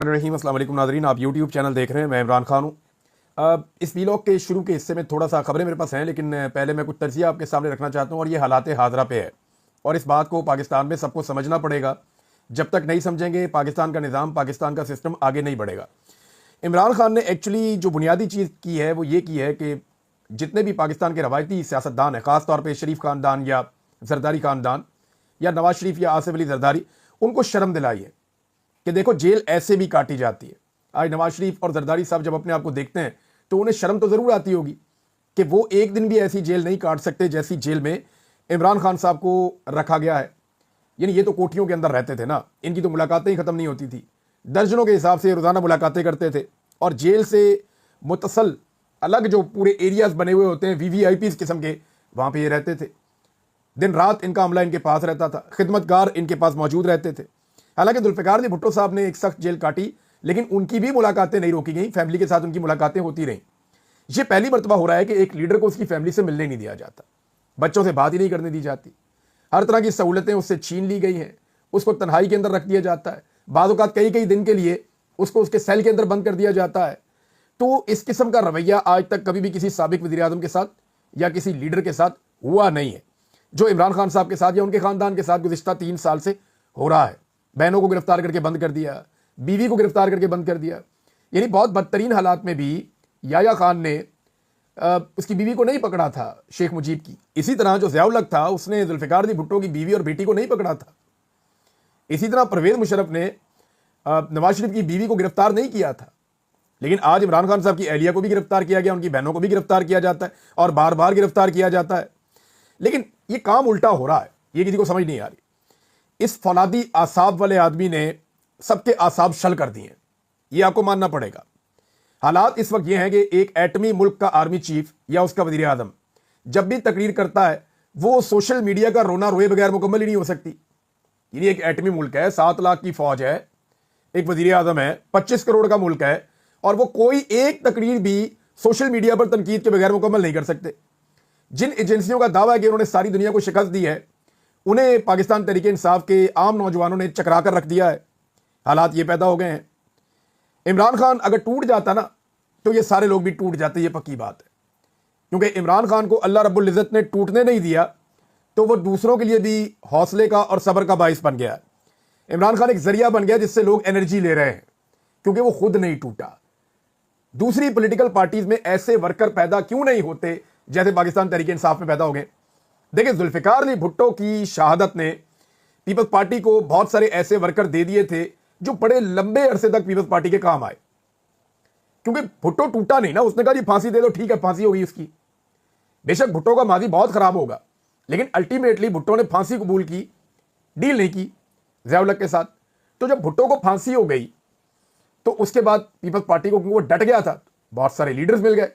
रहीम अस्सलाम वालेकुम नाज़रीन, आप यूट्यूब चैनल देख रहे हैं। मैं इमरान खान हूँ। इस वीलॉग के शुरू के हिस्से में थोड़ा सा खबरें मेरे पास हैं, लेकिन पहले मैं कुछ तर्जिया आपके सामने रखना चाहता हूँ और ये हालात हाज़रा पे है और इस बात को पाकिस्तान में सबको समझना पड़ेगा। जब तक नहीं समझेंगे पाकिस्तान का निज़ाम, पाकिस्तान का सिस्टम आगे नहीं बढ़ेगा। इमरान खान ने एक्चुअली जो बुनियादी चीज़ की है वो ये की है कि जितने भी पाकिस्तान के रवायती सियासतदान हैं, ख़ास तौर पर शरीफ ख़ानदान या जरदारी ख़ानदान या नवाज शरीफ या आसिफ अली जरदारी, उनको शर्म दिलाई है कि देखो जेल ऐसे भी काटी जाती है। आज नवाज शरीफ और जरदारी साहब जब अपने आप को देखते हैं तो उन्हें शर्म तो ज़रूर आती होगी कि वो एक दिन भी ऐसी जेल नहीं काट सकते जैसी जेल में इमरान खान साहब को रखा गया है। यानी ये तो कोठियों के अंदर रहते थे ना, इनकी तो मुलाकातें ही ख़त्म नहीं होती थी। दर्जनों के हिसाब से रोज़ाना मुलाकातें करते थे और जेल से मुतसल अलग जो पूरे एरियाज़ बने हुए होते हैं VVIPs किस्म के, वहाँ पर ये रहते थे। दिन रात इनका अमला इनके पास रहता था, खिदमतगार इनके पास मौजूद रहते थे। हालांकि जुल्फ़िकार अली भुट्टो साहब ने एक सख्त जेल काटी, लेकिन उनकी भी मुलाकातें नहीं रोकी गई, फैमिली के साथ उनकी मुलाकातें होती रहीं। ये पहली मरतबा हो रहा है कि एक लीडर को उसकी फैमिली से मिलने नहीं दिया जाता, बच्चों से बात ही नहीं करने दी जाती, हर तरह की सहूलतें उससे छीन ली गई हैं, उसको तन्हाई के अंदर रख दिया जाता है, बाद औक़ात कई कई दिन के लिए उसको उसके सेल के अंदर बंद कर दिया जाता है। तो इस किस्म का रवैया आज तक कभी भी किसी साबिक वज़ीर आज़म के साथ या किसी लीडर के साथ हुआ नहीं है, जो इमरान खान साहब के साथ या उनके ख़ानदान के साथ गुज़िश्ता 3 साल से हो रहा है। बहनों को गिरफ्तार करके बंद कर दिया, बीवी को गिरफ्तार करके बंद कर दिया। यानी बहुत बदतरीन हालात में भी याया खान ने उसकी बीवी को नहीं पकड़ा था, शेख मुजीब की। इसी तरह जो ज़ियाउल हक था उसने जुल्फ़िकार अली भुट्टो की बीवी और बेटी को नहीं पकड़ा था। इसी तरह परवेज़ मुशर्रफ ने नवाज शरीफ की बीवी को गिरफ्तार नहीं किया था, लेकिन आज इमरान खान साहब की अहलिया को भी गिरफ्तार किया गया, उनकी बहनों को भी गिरफ्तार किया जाता है और बार बार गिरफ्तार किया जाता है। लेकिन ये काम उल्टा हो रहा है, ये किसी को समझ नहीं आ रही। इस फौलादी आसाब वाले आदमी ने सबके आसाब शल कर दिए, ये आपको मानना पड़ेगा। हालात इस वक्त ये हैं कि एक एटमी मुल्क का आर्मी चीफ या उसका वजीर आजम जब भी तकरीर करता है वो सोशल मीडिया का रोना रोए बगैर मुकम्मल ही नहीं हो सकती। यानी एक एटमी मुल्क है, 7 लाख की फौज है, एक वजीर आजम है, 25 करोड़ का मुल्क है, और वो कोई एक तकरीर भी सोशल मीडिया पर तनकीद के बगैर मुकम्मल नहीं कर सकते। जिन एजेंसियों का दावा है कि उन्होंने सारी दुनिया को शिकस्त दी है, उन्हें पाकिस्तान तहरीक इंसाफ के आम नौजवानों ने चकरा कर रख दिया है। हालात ये पैदा हो गए हैं। इमरान खान अगर टूट जाता ना तो ये सारे लोग भी टूट जाते, ये पक्की बात है। क्योंकि इमरान खान को अल्लाह रब्बुल इज़्ज़त ने टूटने नहीं दिया तो वो दूसरों के लिए भी हौसले का और सब्र का बाइस बन गया। इमरान खान एक जरिया बन गया जिससे लोग एनर्जी ले रहे हैं, क्योंकि वो खुद नहीं टूटा। दूसरी पॉलिटिकल पार्टीज में ऐसे वर्कर पैदा क्यों नहीं होते जैसे पाकिस्तान तहरीक इंसाफ में पैदा हो गए। देखिए, जुल्फ़िकार अली भुट्टो की शहादत ने पीपल्स पार्टी को बहुत सारे ऐसे वर्कर दे दिए थे जो बड़े लंबे अरसे तक पीपल्स पार्टी के काम आए। क्योंकि भुट्टो टूटा नहीं ना, उसने कहा जी फांसी दे दो, ठीक है फांसी होगी उसकी। बेशक भुट्टो का माजी बहुत खराब होगा, लेकिन अल्टीमेटली भुट्टो ने फांसी कबूल की, डील नहीं की ज़ियाउल हक के साथ। तो जब भुट्टो को फांसी हो गई तो उसके बाद पीपल्स पार्टी को, क्योंकि वो डट गया था, बहुत सारे लीडर्स मिल गए,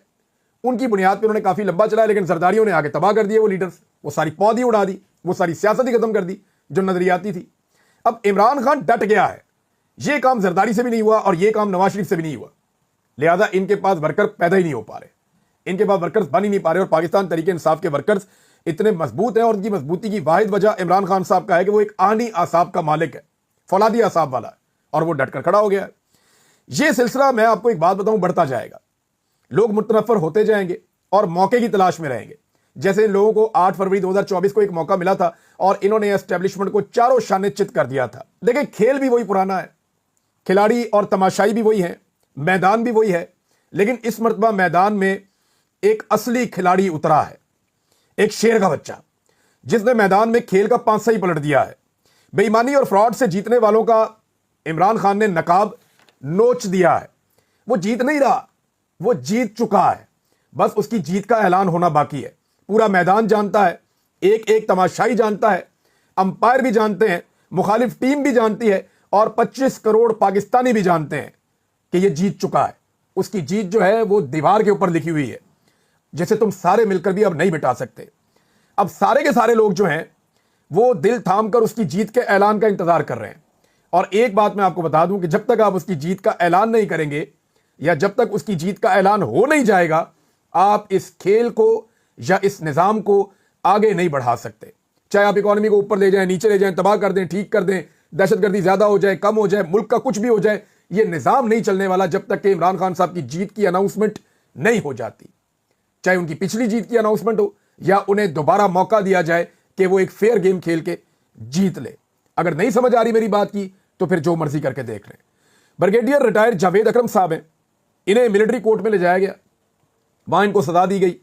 उनकी बुनियाद पर उन्होंने काफी लंबा चलाया। लेकिन जरदारियों ने आगे तबाह कर दिए वो लीडर्स, वो सारी पौधी उड़ा दी, वो सारी सियासत ही खत्म कर दी जो नजरियाती थी। अब इमरान खान डट गया है, ये काम जरदारी से भी नहीं हुआ और ये काम नवाज शरीफ से भी नहीं हुआ, लिहाजा इनके पास वर्कर पैदा ही नहीं हो पा रहे, इनके पास वर्कर्स बन ही नहीं पा रहे। और पाकिस्तान तहरीक इंसाफ के वर्कर्स इतने मजबूत हैं और उनकी मजबूती की वाहिद वजह इमरान खान साहब का है कि वो एक आनी आसाब का मालिक है, फौलादी आसाब वाला है, और वो डट कर खड़ा हो गया है। ये सिलसिला, मैं आपको एक बात बताऊं, बढ़ता जाएगा। लोग मुतनफर होते जाएंगे और मौके की तलाश में रहेंगे। जैसे इन लोगों को 8 फरवरी 2024 को एक मौका मिला था और इन्होंने एस्टेब्लिशमेंट को चारों शाने चित कर दिया था। देखिए, खेल भी वही पुराना है, खिलाड़ी और तमाशाई भी वही हैं, मैदान भी वही है, लेकिन इस मर्तबा मैदान में एक असली खिलाड़ी उतरा है, एक शेर का बच्चा, जिसने मैदान में खेल का पांसा ही पलट दिया है। बेईमानी और फ्रॉड से जीतने वालों का इमरान खान ने नकाब नोच दिया है। वो जीत नहीं रहा, वो जीत चुका है, बस उसकी जीत का ऐलान होना बाकी है। पूरा मैदान जानता है, एक एक तमाशाई जानता है, अंपायर भी जानते हैं, मुखालिफ टीम भी जानती है और 25 करोड़ पाकिस्तानी भी जानते हैं कि ये जीत चुका है। उसकी जीत जो है वो दीवार के ऊपर लिखी हुई है, जैसे तुम सारे मिलकर भी अब नहीं मिटा सकते। अब सारे के सारे लोग जो हैं वो दिल थाम कर उसकी जीत के ऐलान का इंतजार कर रहे हैं। और एक बात मैं आपको बता दूं कि जब तक आप उसकी जीत का ऐलान नहीं करेंगे या जब तक उसकी जीत का ऐलान हो नहीं जाएगा, आप इस खेल को या इस निज़ाम को आगे नहीं बढ़ा सकते। चाहे आप इकोनॉमी को ऊपर ले जाएं, नीचे ले जाएं, तबाह कर दें, ठीक कर दें, दहशतगर्दी ज्यादा हो जाए, कम हो जाए, मुल्क का कुछ भी हो जाए, ये निजाम नहीं चलने वाला जब तक कि इमरान खान साहब की जीत की अनाउंसमेंट नहीं हो जाती। चाहे उनकी पिछली जीत की अनाउंसमेंट हो या उन्हें दोबारा मौका दिया जाए कि वो एक फेयर गेम खेल के जीत ले। अगर नहीं समझ आ रही मेरी बात की तो फिर जो मर्जी करके देख लें। ब्रिगेडियर रिटायर जावेद अकरम साहब हैं, इन्हें मिलिट्री कोर्ट में ले जाया गया, वहां इनको सजा दी गई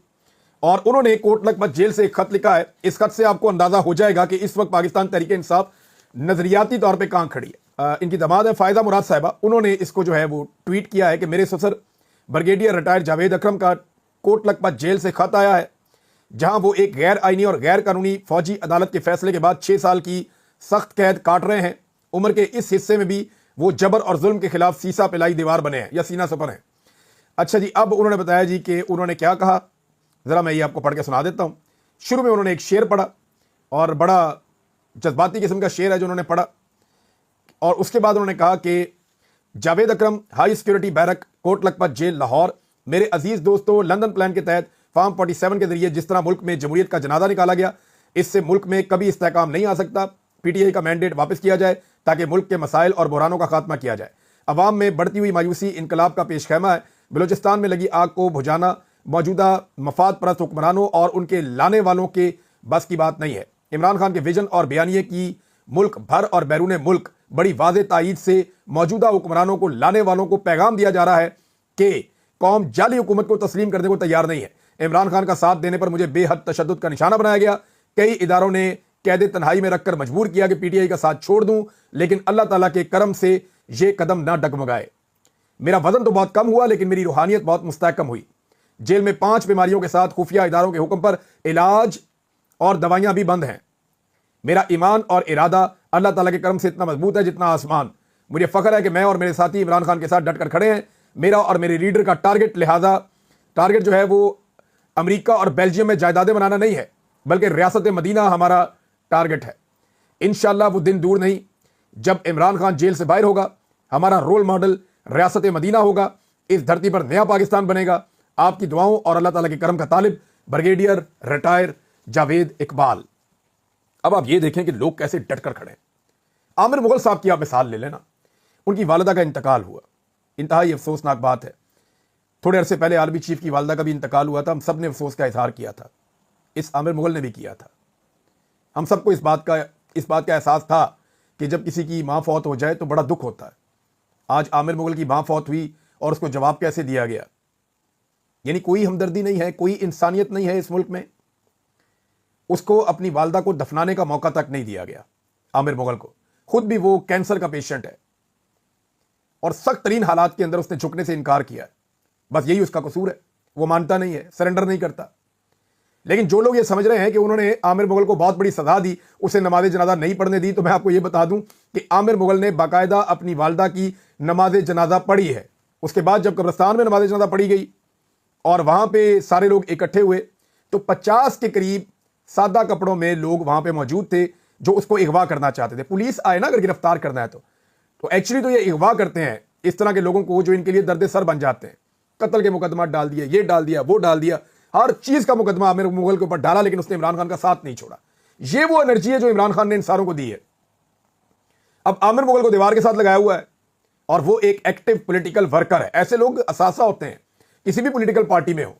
और उन्होंने कोट लखपत जेल से एक खत लिखा है। इस खत से आपको अंदाजा हो जाएगा कि इस वक्त पाकिस्तान तहरीके इंसाफ नजरियाती तौर पे कहां खड़ी है। इनकी दमाद है फायदा मुराद साहिबा, उन्होंने इसको जो है वो ट्वीट किया है कि मेरे ससुर ब्रिगेडियर रिटायर जावेद अकरम का कोट लखपत जेल से खत आया है, जहां वो एक गैर आईनी और गैर कानूनी फौजी अदालत के फैसले के बाद 6 साल की सख्त कैद काट रहे हैं। उम्र के इस हिस्से में भी वो जबर और जुल्म के खिलाफ सीसा पिलाई दीवार बने हैं या सीना सपन है। अच्छा जी, अब उन्होंने बताया जी कि उन्होंने क्या कहा, जरा मैं ये आपको पढ़ के सुना देता हूं। शुरू में उन्होंने एक शेर पढ़ा और बड़ा जज्बाती किस्म का शेर है जो उन्होंने पढ़ा, और उसके बाद उन्होंने कहा कि Javed Akram, high security barrack, Kot Lakhpat jail, Lahore. मेरे अजीज दोस्तों, लंदन प्लान के तहत फार्म 47 के जरिए जिस तरह मुल्क में जमहूरियत का जनाजा निकाला गया, इससे मुल्क में कभी इस्तेहकाम नहीं आ सकता। पीटीआई का मैंडेट वापस किया जाए ताकि मुल्क के मसाइल और बुरानों का खात्मा किया जाए। अवाम में बढ़ती हुई मायूसी इनकलाब का पेश खैमा है। बलूचिस्तान में लगी आग को बुझाना मौजूदा मफाद परस्त हुक्मरानों और उनके लाने वालों के बस की बात नहीं है। इमरान खान के विजन और बयानिए की मुल्क भर और बैरून मुल्क बड़ी वाज़ेह तायीद से मौजूदा हुक्मरानों को लाने वालों को पैगाम दिया जा रहा है कि कौम जाली हुकूमत को तस्लीम करने को तैयार नहीं है। इमरान खान का साथ देने पर मुझे बेहद तशद्दुद का निशाना बनाया गया। कई इदारों ने कैद तन्हाई में रखकर मजबूर किया कि पीटीआई का साथ छोड़ दूं, लेकिन अल्लाह ताला के करम से यह कदम ना डगमगाए। मेरा वजन तो बहुत कम हुआ, लेकिन मेरी रूहानियत बहुत मुस्तहकम हुई। जेल में 5 बीमारियों के साथ खुफिया इदारों के हुक्म पर इलाज और दवाइयां भी बंद हैं। मेरा ईमान और इरादा अल्लाह ताला के करम से इतना मजबूत है जितना आसमान। मुझे फख्र है कि मैं और मेरे साथी इमरान खान के साथ डटकर खड़े हैं। मेरा और मेरे लीडर का टारगेट जो है वो अमेरिका और बेल्जियम में जायदादें बनाना नहीं है, बल्कि रियासत मदीना हमारा टारगेट है। इंशाअल्लाह वो दिन दूर नहीं जब इमरान खान जेल से बाहर होगा, हमारा रोल मॉडल रियासत मदीना होगा। इस धरती पर नया पाकिस्तान बनेगा। आपकी दुआओं और अल्लाह ताला के करम का तालिब, ब्रिगेडियर रिटायर जावेद इकबाल। अब आप ये देखें कि लोग कैसे डटकर खड़े हैं। आमिर मुगल साहब की आप मिसाल ले लेना, उनकी वालिदा का इंतकाल हुआ, इंतहाई अफसोसनाक बात है। थोड़े अरसे पहले आर्मी चीफ की वालिदा का भी इंतकाल हुआ था। हम सब ने अफसोस का इजहार किया था, इस आमिर मुगल ने भी किया था। हम सबको इस बात का एहसास था कि जब किसी की माँ फौत हो जाए तो बड़ा दुख होता है। आज आमिर मुगल की माँ फौत हुई और उसको जवाब कैसे दिया गया, यानी कोई हमदर्दी नहीं है, कोई इंसानियत नहीं है इस मुल्क में। उसको अपनी वालिदा को दफनाने का मौका तक नहीं दिया गया। आमिर मुगल को खुद भी वो कैंसर का पेशेंट है और सख्त तरीन हालात के अंदर उसने झुकने से इनकार किया है। बस यही उसका कसूर है, वो मानता नहीं है, सरेंडर नहीं करता। लेकिन जो लोग ये समझ रहे हैं कि उन्होंने आमिर मुगल को बहुत बड़ी सजा दी, उसे नमाज जनाजा नहीं पढ़ने दी, तो मैं आपको ये बता दूं कि आमिर मुगल ने बाकायदा अपनी वालिदा की नमाज जनाजा पढ़ी है। उसके बाद जब कब्रिस्तान में नमाज जनाजा पढ़ी गई और वहां पे सारे लोग इकट्ठे हुए, तो 50 के करीब सादा कपड़ों में लोग वहां पे मौजूद थे जो उसको अगवा करना चाहते थे। पुलिस आए ना अगर गिरफ्तार करना है तो एक्चुअली तो ये अगवा करते हैं इस तरह के लोगों को जो इनके लिए दर्द सर बन जाते हैं। कत्ल के मुकदमा डाल दिया, ये डाल दिया, वो डाल दिया, हर चीज का मुकदमा आमिर मुगल के ऊपर डाला, लेकिन उसने इमरान खान का साथ नहीं छोड़ा। ये वो एनर्जी है जो इमरान खान ने इन सारों को दी है। अब आमिर मुगल को दीवार के साथ लगाया हुआ है और वो एक एक्टिव पॉलिटिकल वर्कर है। ऐसे लोग असासा होते हैं किसी भी पॉलिटिकल पार्टी में हो,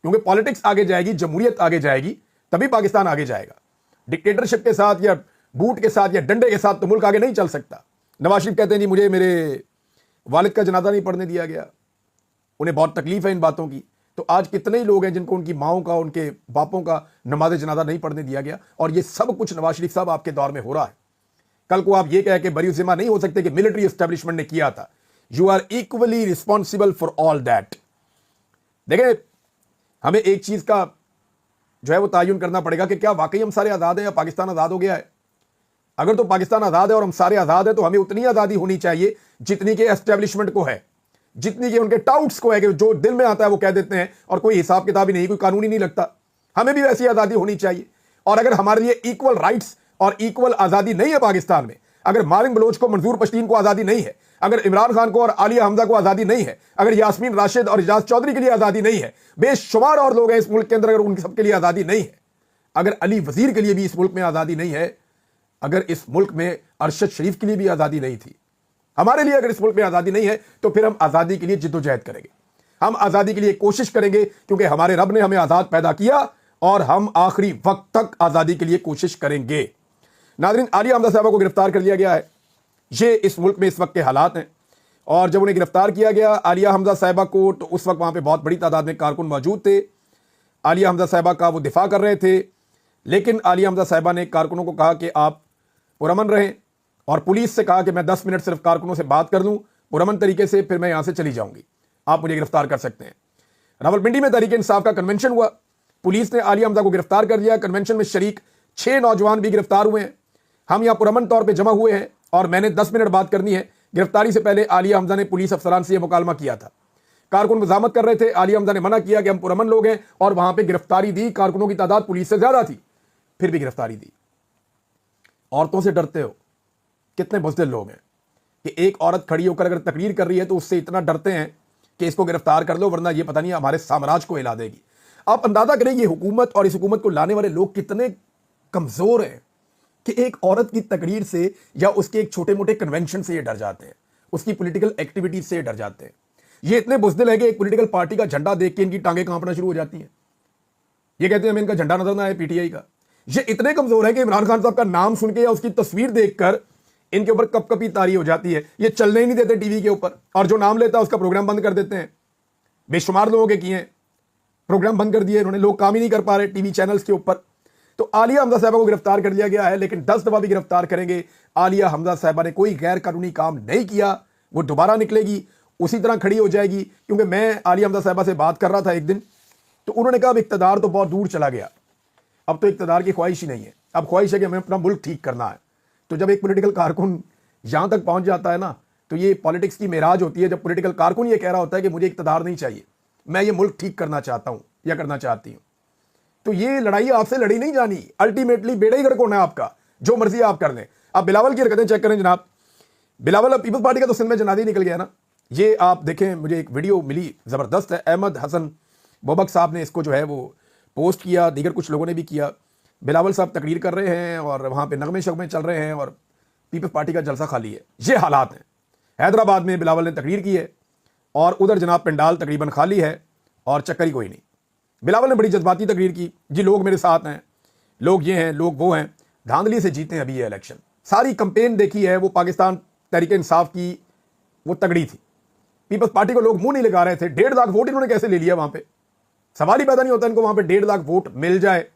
क्योंकि पॉलिटिक्स आगे जाएगी, जमहूरियत आगे जाएगी, तभी पाकिस्तान आगे जाएगा। डिक्टेटरशिप के साथ या बूट के साथ या डंडे के साथ तो मुल्क आगे नहीं चल सकता। नवाज शरीफ कहते हैं जी मुझे मेरे वालिद का जनाजा नहीं पढ़ने दिया गया, उन्हें बहुत तकलीफ है इन बातों की। तो आज कितने ही लोग हैं जिनको उनकी माओं का, उनके बापों का नमाज जनाजा नहीं पढ़ने दिया गया, और ये सब कुछ नवाज शरीफ साहब आपके दौर में हो रहा है। कल को आप ये कह के बरी जिम्मा नहीं हो सकते कि मिलिट्री एस्टेब्लिशमेंट ने किया था। You are equally responsible for all that. देखें, हमें एक चीज का जो है वो तयन करना पड़ेगा कि क्या वाकई हम सारे आजाद हैं या पाकिस्तान आजाद हो गया है। अगर तो पाकिस्तान आजाद है और हम सारे आजाद हैं तो हमें उतनी आजादी होनी चाहिए जितनी के एस्टेब्लिशमेंट को है, जितनी के उनके टाउट्स को है कि जो दिल में आता है वो कह देते हैं और कोई हिसाब किताब ही नहीं, कोई कानून ही नहीं लगता। हमें भी वैसी आजादी होनी चाहिए। और अगर हमारे लिए इक्वल राइट्स और इक्वल आजादी नहीं है पाकिस्तान में, अगर मारिम बलोच को, मंजूर पश्तीन को आजादी नहीं है, अगर इमरान खान को और आलिया हमजा को आजादी नहीं है, अगर यास्मीन राशिद और इजाज चौधरी के लिए आजादी नहीं है, बेशुमार और लोग हैं इस मुल्क के अंदर, अगर उनके सबके लिए आजादी नहीं है, अगर अली वजीर के लिए भी इस मुल्क में आजादी नहीं है, अगर इस मुल्क में अरशद शरीफ के लिए भी आजादी नहीं थी, हमारे लिए अगर इस मुल्क में आज़ादी नहीं है तो फिर हम आज़ादी के लिए जिद्दोजहद करेंगे, हम आज़ादी के लिए कोशिश करेंगे, क्योंकि हमारे रब ने हमें आज़ाद पैदा किया और हम आखिरी वक्त तक आज़ादी के लिए कोशिश करेंगे। नाज़रीन, आलिया हमजा साहबा को गिरफ्तार कर लिया गया है। ये इस मुल्क में इस वक्त के हालात हैं। और जब उन्हें गिरफ्तार किया गया आलिया हमजा साहिबा को, तो उस वक्त वहाँ पे बहुत बड़ी तादाद में कारकुन मौजूद थे। आलिया हमजा साहिबा का वो दिफा कर रहे थे, लेकिन आलिया हमजा साहिबा ने कारकुनों को कहा कि आप पुरअमन रहें, और पुलिस से कहा कि मैं 10 मिनट सिर्फ कारकुनों से बात कर लूँ पुरअमन तरीके से, फिर मैं यहाँ से चली जाऊँगी, आप मुझे गिरफ्तार कर सकते हैं। रावलपिंडी में तहरीक इंसाफ का कन्वेंशन हुआ, पुलिस ने आलिया हमजा को गिरफ्तार कर दिया। कन्वेंशन में शरीक 6 नौजवान भी गिरफ्तार हुए हैं। हम यहाँ पुरअमन तौर पर जमा हुए हैं और मैंने 10 मिनट बात करनी है। गिरफ्तारी से पहले आलिया हमजा ने पुलिस अफसरान से यह मुकालमा किया था। कारकुन मजामत कर रहे थे, आलिया हमजा ने मना किया कि हम पुरअमन लोग हैं, और वहां पे गिरफ्तारी दी। कारकुनों की तादाद पुलिस से ज्यादा थी, फिर भी गिरफ्तारी दी। औरतों से डरते हो, कितने बुज़दिल लोग हैं कि एक औरत खड़ी होकर अगर तकरीर कर रही है तो उससे इतना डरते हैं कि इसको गिरफ्तार कर लो, वरना ये पता नहीं हमारे साम्राज्य को हिला देगी। आप अंदाजा करें ये हुकूमत और इस हुकूमत को लाने वाले लोग कितने कमजोर हैं कि एक औरत की तकरीर से या उसके एक छोटे मोटे कन्वेंशन से ये डर जाते हैं, उसकी पॉलिटिकल एक्टिविटीज से डर जाते हैं। ये इतने बुज़दिल है कि एक पॉलिटिकल पार्टी का झंडा देख के इनकी टांगें कांपना शुरू हो जाती हैं। ये कहते हैं हमें इनका झंडा नजर ना आए, पीटीआई का। ये इतने कमजोर है कि इमरान खान साहब का नाम सुन के या उसकी तस्वीर देखकर इनके ऊपर कपकपी तारी हो जाती है। ये चलने ही नहीं देते टीवी के ऊपर, और जो नाम लेता है उसका प्रोग्राम बंद कर देते हैं। बेशुमार लोगों के किए प्रोग्राम बंद कर दिए इन्होंने, लोग काम ही नहीं कर पा रहे टीवी चैनल्स के ऊपर। तो आलिया हमजा साहिबा को गिरफ्तार कर लिया गया है, लेकिन 10 दफा भी गिरफ्तार करेंगे, आलिया हमजा साहिबा ने कोई गैर कानूनी काम नहीं किया। वो दोबारा निकलेगी, उसी तरह खड़ी हो जाएगी। क्योंकि मैं आलिया हमजा साहिबा से बात कर रहा था एक दिन, तो उन्होंने कहा अब इक़्तिदार तो बहुत दूर चला गया, अब तो इक़्तिदार की ख्वाहिश ही नहीं है, अब ख्वाहिश है कि हमें अपना मुल्क ठीक करना है। तो जब एक पॉलिटिकल कारकुन यहां तक पहुंच जाता है ना, तो ये पॉलिटिक्स की मेराज होती है। जब पॉलिटिकल कारकुन ये कह रहा होता है कि मुझे इक़्तिदार नहीं चाहिए, मैं ये मुल्क ठीक करना चाहता हूं या करना चाहती हूं, तो ये लड़ाई आपसे लड़ी नहीं जानी। अल्टीमेटली बेड़ा ही गर्क होना है आपका, जो मर्जी आप कर लें। आप बिलावल की हरकतें चेक करें जनाब। बिलावल अब पीपल्स पार्टी का तो सिंध में जनादी निकल गया ना। ये आप देखें, मुझे एक वीडियो मिली, जबरदस्त है। अहमद हसन बोबक साहब ने इसको जो है वो पोस्ट किया, दीगर कुछ लोगों ने भी किया। बिलावल साहब तकरीर कर रहे हैं और वहां पे नगमे शगमे चल रहे हैं और पीपल्स पार्टी का जलसा खाली है। ये हालात हैं। हैदराबाद में बिलावल ने तकरीर की है और उधर जनाब पंडाल तकरीबन खाली है और चक्कर ही कोई नहीं। बिलावल ने बड़ी जज्बाती तकरीर की, जी लोग मेरे साथ हैं, लोग ये हैं, लोग वो हैं, धांधली से जीते हैं अभी ये इलेक्शन। सारी कंपेन देखी है वो पाकिस्तान तहरीक इंसाफ की, वो तगड़ी थी। पीपल्स पार्टी को लोग मुंह नहीं लगा रहे थे। 1.5 लाख वोट इन्होंने कैसे ले लिया वहां पे, सवाल ही पैदा नहीं होता इनको वहां पे 1.5 लाख वोट मिल जाए।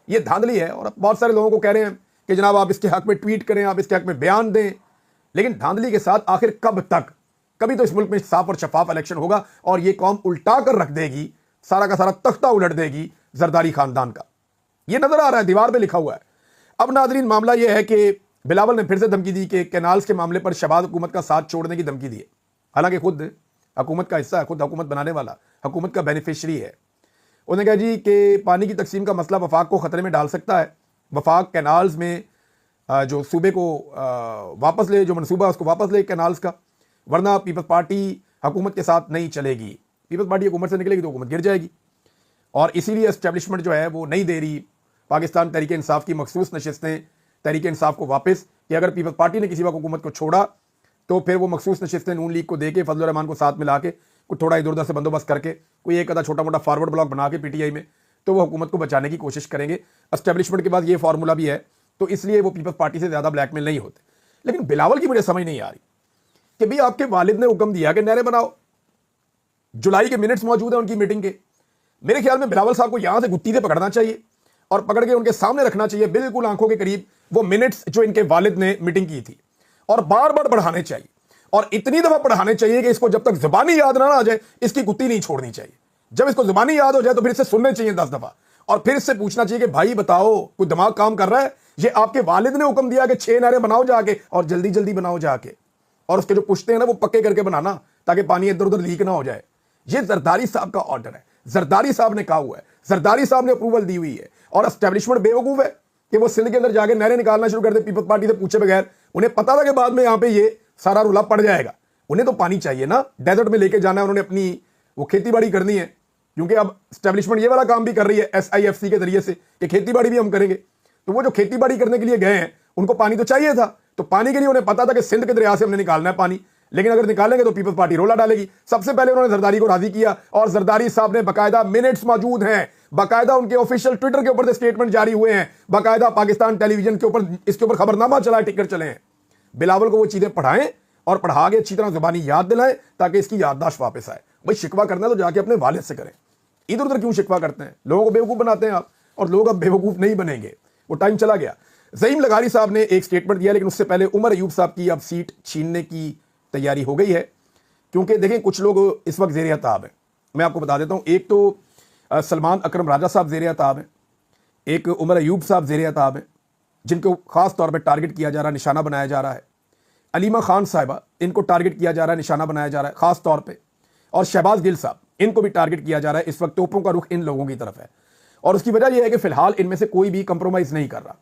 ये धांधली है। और अब बहुत सारे लोगों को कह रहे हैं कि जनाब आप इसके हक में ट्वीट करें, आप इसके हक में बयान दें, लेकिन धांधली के साथ आखिर कब तक? कभी तो इस मुल्क में साफ और शफाफ इलेक्शन होगा और ये कौम उल्टा कर रख देगी, सारा का सारा तख्ता उलट देगी जरदारी खानदान का। ये नजर आ रहा है, दीवार पे लिखा हुआ है। अब नाजरीन मामला यह है कि बिलावल ने फिर से धमकी दी कि कैनाल्स के मामले पर शहबाज हुकूमत का साथ छोड़ने की धमकी दी है। हालांकि खुद हुकूमत का हिस्सा है, खुद हुकूमत बनाने वाला, हुकूमत का बेनिफिशरी है। उन्होंने कहा जी कि पानी की तकसीम का मसला वफाक को खतरे में डाल सकता है। वफाक कैनाल्स में जो सूबे को वापस ले, जो मनसूबा उसको वापस ले कैनाल्स का, वरना पीपल्स पार्टी हुकूमत के साथ नहीं चलेगी। पीपल्स पार्टी हुकूमत से निकलेगी तो हुकूमत गिर जाएगी। और इसीलिए एस्टेब्लिशमेंट जो है वो नहीं दे रही पाकिस्तान तहरीक इंसाफ की मखसूस नशिस्तें तहरीक इंसाफ को वापस, कि अगर पीपल्स पार्टी ने किसी वक्त हुकूमत को छोड़ा तो फिर वो मखसूस नशिस्तें नून लीग को दे के, फजलुर रहमान को साथ मिला के, कुछ थोड़ा इधर उधर से बंदोबस्त करके, कोई एक आधा छोटा मोटा फॉरवर्ड ब्लॉक बना के पीटीआई में, तो वो हुकूमत को बचाने की कोशिश करेंगे। एस्टेब्लिशमेंट के बाद ये फार्मूला भी है, तो इसलिए वो पीपल्स पार्टी से ज़्यादा ब्लैकमेल नहीं होते। लेकिन बिलावल की मुझे समझ नहीं आ रही कि भाई आपके वालिद ने हुक्म दिया कि नहरें बनाओ, जुलाई के मिनट्स मौजूद हैं उनकी मीटिंग के। मेरे ख्याल में बिलावल साहब को यहां से गुत्ती से पकड़ना चाहिए और पकड़ के उनके सामने रखना चाहिए, बिल्कुल आंखों के करीब, वो मिनट्स जो इनके वालिद ने मीटिंग की थी, और बार बार पढ़ाने चाहिए और इतनी दफा पढ़ाने चाहिए कि इसको जब तक जुबानी याद ना आ जाए इसकी गुत्ती नहीं छोड़नी चाहिए। जब इसको जुबानी याद हो जाए तो फिर इससे सुनने चाहिए 10 दफा, और फिर इससे पूछना चाहिए कि भाई बताओ कोई दिमाग काम कर रहा है? ये आपके वालिद ने हुक्म दिया कि 6 नहरें बनाओ जाके, और जल्दी जल्दी बनाओ जाके, और उसके जो पुश्ते हैं ना वो पक्के करके बनाना ताकि पानी इधर उधर लीक ना हो जाए। ये जरदारी साहब का ऑर्डर है, जरदारी साहब ने कहा हुआ है, जरदारी साहब ने अप्रूवल दी हुई है। और एस्टेब्लिशमेंट बेवकूफ है कि वो सिंध के अंदर जाके नहरें निकालना शुरू कर दे पीपल्स पार्टी से पूछे बगैर। उन्हें पता था कि बाद में यहां पे ये सारा रुला पड़ जाएगा। उन्हें तो पानी चाहिए ना, डेजर्ट में लेके जाना है, उन्होंने अपनी वो खेती बाड़ी करनी है, क्योंकि अब एस्टेब्लिशमेंट ये वाला काम भी कर रही है SIFC के जरिए से कि खेती बाड़ी भी हम करेंगे। तो वो जो खेती बाड़ी करने के लिए गए हैं उनको पानी तो चाहिए था, तो पानी के लिए उन्हें पता था कि सिंध के दरिया से हमने निकालना है पानी, लेकिन अगर निकालेंगे तो पीपल्स पार्टी रोला डालेगी। सबसे पहले उन्होंने जरदारी को राजी किया और जरदारी साहब ने बकायदा मिनट्स मौजूद हैं, बकायदा उनके ऑफिशियल ट्विटर के ऊपर से स्टेटमेंट जारी हुए हैं, बकायदा पाकिस्तान टेलीविजन के ऊपर इसके ऊपर खबरनामा चला, टिकट चले हैं। बिलावल को वो चीजें पढ़ाएं और पढ़ा के अच्छी तरह जुबानी याद दिलाएं ताकि इसकी याददाश्त वापस आए। भाई शिकवा करना है तो जाके अपने वालिद से करें, इधर उधर क्यों शिकवा करते हैं? लोगों को बेवकूफ बनाते हैं आप, और लोग अब बेवकूफ नहीं बनेंगे, वो टाइम चला गया। ज़ईम लगारी साहब ने एक स्टेटमेंट दिया, लेकिन उससे पहले उमर अयूब साहब की अब सीट छीनने की तैयारी हो गई है, क्योंकि देखें कुछ लोग इस वक्त ज़ेर अताब हैं। मैं आपको बता देता हूं, एक तो सलमान अकरम राजा साहब ज़ेर अताब हैं, एक उमर अयूब साहब ज़ेर अताब हैं, जिनको खास तौर पर टारगेट किया जा रहा है, निशाना बनाया जा रहा है। अलीमा खान साहिबा, इनको टारगेट किया जा रहा है, निशाना बनाया जा रहा है खास तौर पर। और शहबाज गिल साहब, इनको भी टारगेट किया जा रहा है। इस वक्त तोपों का रुख इन लोगों की तरफ है, और उसकी वजह यह है कि फिलहाल इनमें से कोई भी कंप्रोमाइज नहीं कर रहा।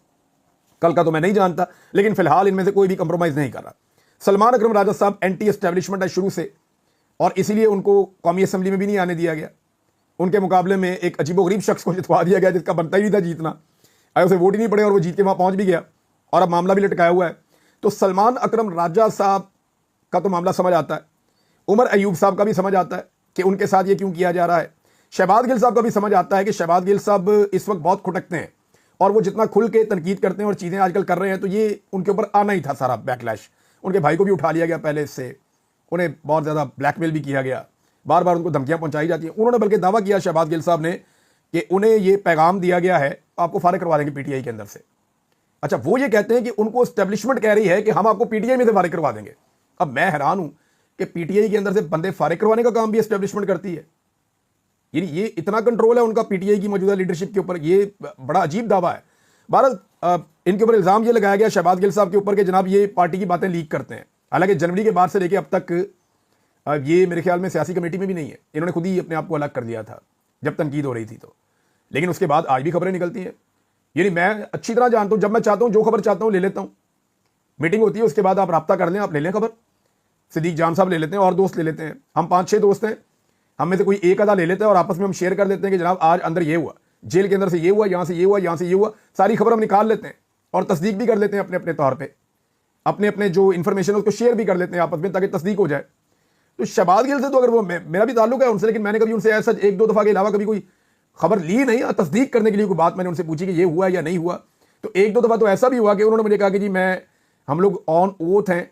कल का तो मैं नहीं जानता, लेकिन फिलहाल इनमें से कोई भी कंप्रोमाइज नहीं कर रहा। सलमान अकरम राजा साहब एंटी एस्टेब्लिशमेंट है शुरू से, और इसीलिए उनको कौमी असम्बली में भी नहीं आने दिया गया। उनके मुकाबले में एक अजीबोगरीब शख्स को जितवा दिया गया, जिसका बनता ही नहीं था जीतना, उसे वोट ही नहीं पड़े और वो जीत के वहां पहुंच भी गया, और अब मामला भी लटकाया हुआ है। तो सलमान अकरम राजा साहब का तो मामला समझ आता है, उमर अयूब साहब का भी समझ आता है कि उनके साथ ये क्यों किया जा रहा है। शहबाज गिल साहब का भी समझ आता है कि शहबाज गिल साहब इस वक्त बहुत खुटकते हैं, और वो जितना खुल के तनकीद करते हैं और चीज़ें आजकल कर रहे हैं, तो ये उनके ऊपर आना ही था सारा बैकलैश। उनके भाई को भी उठा लिया गया पहले इससे, उन्हें बहुत ज़्यादा ब्लैकमेल भी किया गया, बार बार उनको धमकियां पहुंचाई जाती हैं। उन्होंने बल्कि दावा किया शहबाज गिल साहब ने कि उन्हें ये पैगाम दिया गया है, आपको फारिग करवा देंगे पीटीआई के अंदर से। अच्छा, वो ये कहते हैं कि उनको एस्टेब्लिशमेंट कह रही है कि हम आपको पीटीआई में से फारिग करवा देंगे। अब मैं हैरान हूं कि पीटीआई के अंदर से बंदे फारिग करवाने का काम भी एस्टेब्लिशमेंट करती है। ये इतना कंट्रोल है उनका पीटीआई की मौजूदा लीडरशिप के ऊपर, ये बड़ा अजीब दावा है। भारत इनके ऊपर इल्जाम ये लगाया गया शहबाज गिल साहब के ऊपर कि जनाब ये पार्टी की बातें लीक करते हैं। हालांकि जनवरी के बाद से लेकर अब तक ये मेरे ख्याल में सियासी कमेटी में भी नहीं है, इन्होंने खुद ही अपने आप को अलग कर दिया था जब तनकीद हो रही थी तो। लेकिन उसके बाद आज भी खबरें निकलती हैं। यानी मैं अच्छी तरह जानता हूं, जब मैं चाहता हूं जो खबर चाहता हूं ले लेता हूं। मीटिंग होती है, उसके बाद आप रब्ता कर लें, आप ले लें खबर। सिद्दीक जान साहब ले लेते हैं और दोस्त ले लेते हैं, हम 5-6 दोस्त हैं, हम में से कोई एक आधा ले लेते हैं और आपस में हम शेयर कर लेते हैं कि जनाब आज अंदर ये हुआ, जेल के अंदर से ये हुआ, यहां से ये हुआ, यहां से ये हुआ, सारी खबर हम निकाल लेते हैं और तस्दीक भी कर लेते हैं अपने अपने तौर पर, अपने अपने जो इन्फॉर्मेशन है उसको शेयर भी कर लेते हैं आपस में ताकि तस्दीक हो जाए। तो शहबाज गिल से तो अगर वो मेरा भी ताल्लुक है उनसे, लेकिन मैंने कभी उनसे ऐसा 1-2 दफा के अलावा कभी कोई खबर ली नहीं। तस्दीक करने के लिए कोई बात मैंने उनसे पूछी कि ये हुआ या नहीं हुआ, तो 1-2 दफा तो ऐसा भी हुआ कि उन्होंने मुझे कहा कि जी हम लोग ऑन ओथ हैं,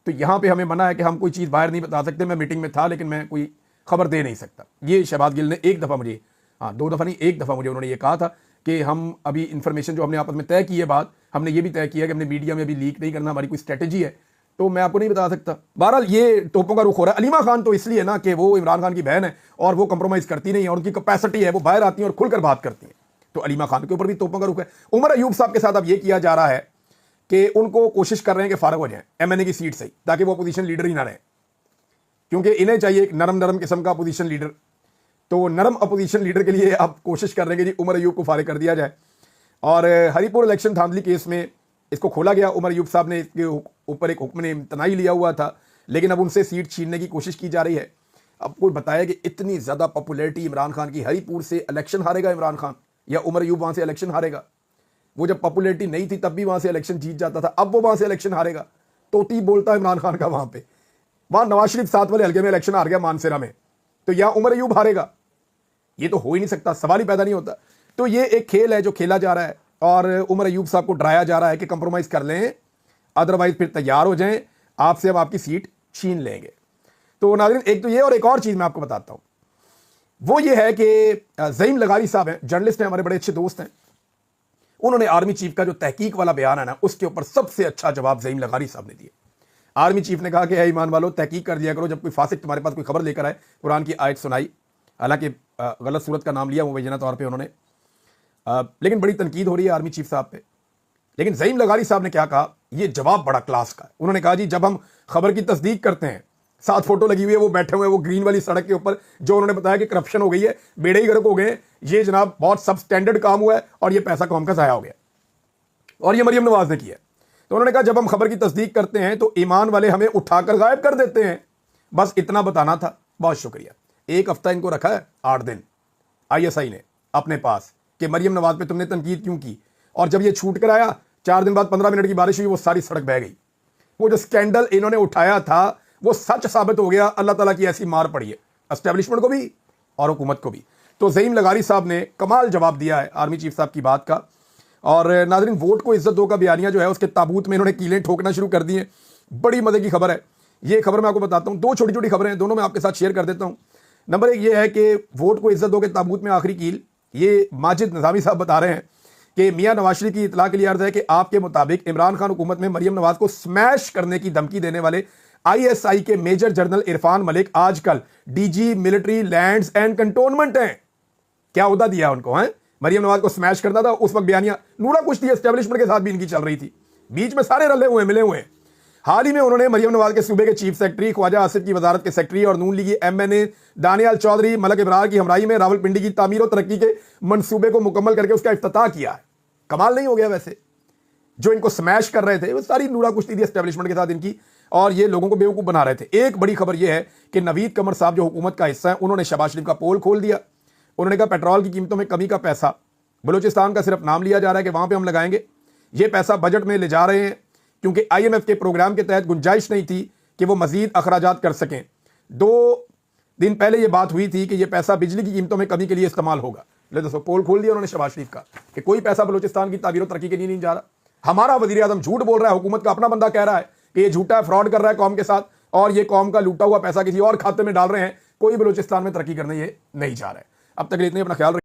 तो यहाँ पे हमें मना है कि हम कोई चीज़ बाहर नहीं बता सकते। मैं मीटिंग में था लेकिन मैं कोई खबर दे नहीं सकता। ये शहबाज गिल ने एक दफ़ा मुझे, 2 दफ़ा नहीं, एक दफ़ा मुझे उन्होंने ये कहा था कि हम अभी इन्फॉर्मेशन जो हमने आपस में तय की है, बात हमने ये भी तय किया कि हमने मीडिया में अभी लीक नहीं करना, हमारी कोई स्ट्रेटेजी है, तो मैं आपको नहीं बता सकता। बहरहाल ये तोपों का रुख हो रहा है। अलीमा खान तो इसलिए ना कि वो इमरान खान की बहन है और वो कंप्रोमाइज़ करती नहीं है, और उनकी कैपेसिटी है, वो बाहर आती है और खुलकर बात करती हैं, तो अलीमा खान के ऊपर भी तोपों का रुख है। उमर अयूब साहब के साथ अब ये किया जा रहा है कि उनको कोशिश कर रहे हैं कि फारग हो जाएं एमएनए की सीट से, ताकि वो अपोजिशन लीडर ही ना रहे, क्योंकि इन्हें चाहिए एक नरम किस्म का अपोजिशन लीडर। तो नरम अपोजिशन लीडर के लिए आप कोशिश कर रहे हैं कि जी उमर अयूब को फारिग कर दिया जाए। और हरीपुर इलेक्शन धांधली केस में इसको खोला गया। उमर अयूब साहब ने इसके ऊपर एक हुक्म ने इम्तनाई लिया हुआ था, लेकिन अब उनसे सीट छीनने की कोशिश की जा रही है। अब कोई बताया कि इतनी ज़्यादा पॉपुलैरिटी इमरान खान की, हरीपुर से इलेक्शन हारेगा इमरान खान या उमर अयूब वहाँ से इलेक्शन हारेगा? वो जब पॉपुलैरिटी नहीं थी तब भी वहाँ से इलेक्शन जीत जाता था, अब वो वहाँ से इलेक्शन हारेगा। तोती बोलता है इमरान खान का वहाँ पे, वहाँ नवाज शरीफ 7 वाले हल्के में इलेक्शन हार गया मानसरा में, तो यहाँ उमर अयूब हारेगा? ये तो हो ही नहीं सकता, सवाल ही पैदा नहीं होता। तो ये एक खेल है जो खेला जा रहा है, और उमर अयूब साहब को डराया जा रहा है कि कंप्रोमाइज़ कर लें, अदरवाइज फिर तैयार हो जाएं, आपसे अब आपकी सीट छीन लेंगे। तो नाज़रीन, एक तो ये, और एक और चीज़ मैं आपको बताता हूँ, वो ये है कि ज़ईम लगारी साहब हैं, जर्नलिस्ट हैं, हमारे बड़े अच्छे दोस्त हैं। उन्होंने आर्मी चीफ का जो तहकीक वाला बयान है ना, उसके ऊपर सबसे अच्छा जवाब ज़ईम लगारी साहब ने दिया। आर्मी चीफ ने कहा कि ईमान वालों, तहकीक कर दिया करो, जब कोई फासिक तुम्हारे पास कोई खबर लेकर आए, कुरान की आयत सुनाई, हालांकि गलत सूरत का नाम लिया मुबैना तौर पर उन्होंने, लेकिन बड़ी तनकीद हो रही है आर्मी चीफ साहब पे। लेकिन ज़ईम लगारी साहब ने क्या कहा, ये जवाब बड़ा क्लास का है। उन्होंने कहा जी, जब हम खबर की तस्दीक करते हैं, साथ फोटो लगी हुई है, वो बैठे हुए वो ग्रीन वाली सड़क के ऊपर, जो उन्होंने बताया कि करप्शन हो गई है, बेड़े ही गर्क हो गए, ये जनाब बहुत सब स्टैंडर्ड काम हुआ है और ये पैसा कौम का ज़ाया हो गया, और ये मरियम नवाज ने किया। तो उन्होंने कहा जब हम खबर की तस्दीक करते हैं तो ईमान वाले हमें उठाकर गायब कर देते हैं। बस इतना बताना था, बहुत शुक्रिया। 1 हफ्ता इनको रखा है, 8 दिन ISI ने अपने पास कि मरियम नवाज पे तुमने तनकीद क्यों की, और जब ये छूट कर आया, 4 दिन बाद 15 मिनट की बारिश हुई, वो सारी सड़क बह गई। वो जो स्कैंडल इन्होंने उठाया था वो सच साबित हो गया। अल्लाह ताला की ऐसी मार पड़ी है एस्टेब्लिशमेंट को भी और हुकूमत को भी। तो ज़हीम लगारी साहब ने कमाल जवाब दिया है आर्मी चीफ साहब की बात का। और नाज़रीन, वोट को इज्जत दो का बयानिया जो है उसके ताबूत में इन्होंने कीलें ठोकना शुरू कर दी हैं। बड़ी मजे की खबर है ये। खबर मैं आपको बताता हूँ, दो छोटी छोटी खबरें हैं, दोनों मैं आपके साथ शेयर कर देता हूँ। नंबर एक ये है कि वोट को इज्जत दो के ताबूत में आखिरी कील, ये माजिद निज़ामी साहब बता रहे हैं कि मियां नवाज शरीफ की इतला के लिए अर्ज है कि आपके मुताबिक इमरान खान हुकूमत में मरियम नवाज को स्मैश करने की धमकी देने वाले ISI के मेजर जनरल इरफान मलिक आजकल DG military lands and cantonment हैं। क्या उहदा दिया उनको है? मरियम नवाज को स्मैश करना था। उस वक्त बयानिया नूरा कुश्ती एस्टेब्लिशमेंट के साथ भी इनकी चल रही थी, बीच में सारे रले हुए मिले हुए हैं। हाल ही में उन्होंने मरियम नवाज के सूबे के चीफ सेक्रेटरी, ख्वाजा आसिफ की वजारत के सेक्रेटरी और नून लीगी MNA दानियाल चौधरी, मलक इब्रार की हमराही में रावलपिंडी की तामीर और तरक्की के मंसूबे को मुकम्मल करके उसका इफ्तिताह किया है। कमाल नहीं हो गया? वैसे जो इनको स्मैश कर रहे थे वो सारी नूरा कुश्ती थी एस्टेब्लिशमेंट के साथ इनकी, और ये लोगों को बेवकूफ बना रहे थे। एक बड़ी खबर यह है कि नवीद कमर साहब जो हुकूमत का हिस्सा है, उन्होंने शहबाज शरीफ का पोल खोल दिया। उन्होंने कहा पेट्रोल की कीमतों में कमी का पैसा बलूचिस्तान का सिर्फ नाम लिया जा रहा है कि वहां पे हम लगाएंगे, ये पैसा बजट में ले जा रहे हैं क्योंकि IMF के प्रोग्राम के तहत गुंजाइश नहीं थी कि वो मजीद अखराजात कर सकें। 2 दिन पहले ये बात हुई थी कि ये पैसा बिजली की कीमतों में कमी के लिए इस्तेमाल होगा। ले दोस्तों, पोल खोल दिया उन्होंने शहबाज शरीफ का कि कोई पैसा बलूचिस्तान की ताबीर और तरक्की के लिए नहीं जा रहा। हमारा वजीर आजम झूठ बोल रहा है, हुकूमत का अपना बंदा कह रहा है कि ये झूठा है, फ्रॉड कर रहा है कौम के साथ, और ये कौम का लूटा हुआ पैसा किसी और खाते में डाल रहे हैं। कोई बलूचिस्तान में तरक्की करने ये नहीं जा रहा है। अब तक इतने, अपना ख्याल